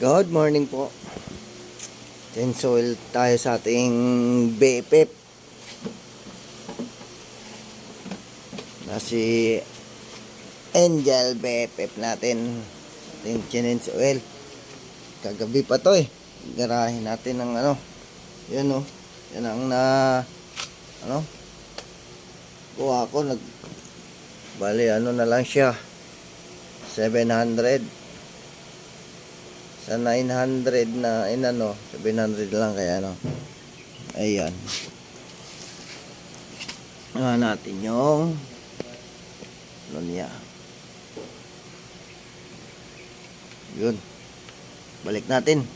Good morning po. Tensoil tayo sa ating BFF na si Angel BFF natin. Ating Tensoil. Kagabi pa to eh. Garahin natin ng ano. Yan o. Yan ang kuha ko. Bali ano na lang siya. 700. Sa 900 na 700 lang kaya ayan. Natin yung niya. Yun. Balik natin.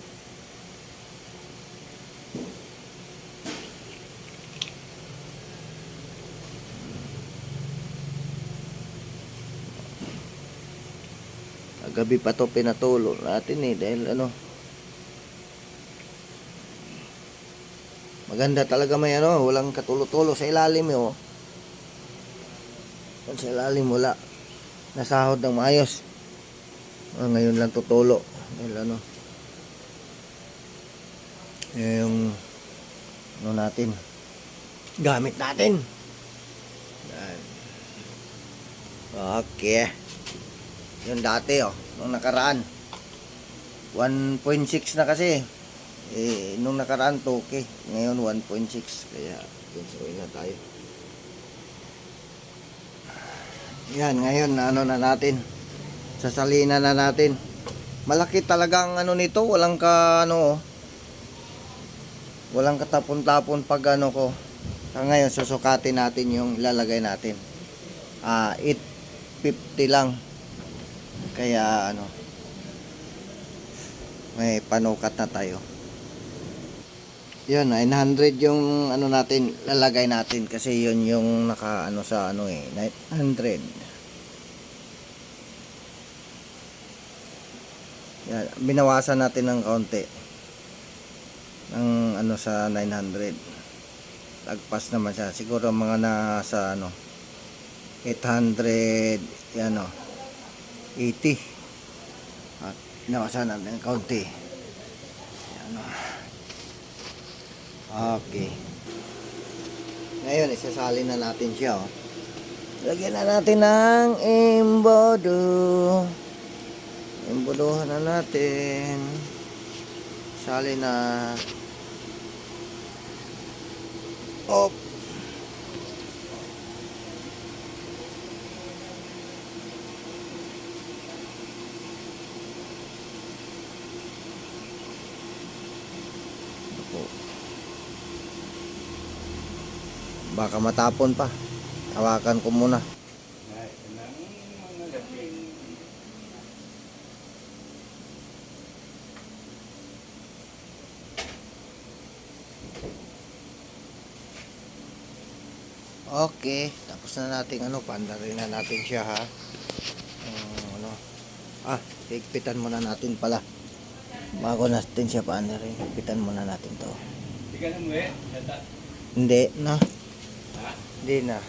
Gabi pa to pinatulo natin dahil maganda talaga may walang katulo-tulo sa ilalim sa ilalim wala nasahod ng maayos. Ngayon lang tutulo dahil yung natin gamit natin. Okay, yun dati nung nakaraan 1.6 na kasi nung nakaraan 2K, ngayon 1.6 kaya pinsuin na tayo. Yan, ngayon na natin sasalina na natin. Malaki talagang nito, walang walang katapon-tapon pag ko. Ngayon susukatin natin yung ilalagay natin. 850 lang. Kaya may panukat na tayo. Yun, 900 yung natin lalagay natin kasi yun yung naka sa 900. Yan, binawasan natin ng kaunti ng sa 900. Lagpas naman siya. Siguro mga nasa 800 yan 80 at binawasan natin ng kaunti. Yan okay. Ngayon isasali na natin siya lagyan na natin ng embodo. Embodohan na natin. Sali na. Op. Baka matapon pa. Hawakan ko muna. Okay, tapos na natin pandarin na natin siya ha. Higpitan muna natin pala. Bago natin siya pandarin, higpitan muna natin to. Hindi na. Hindi na.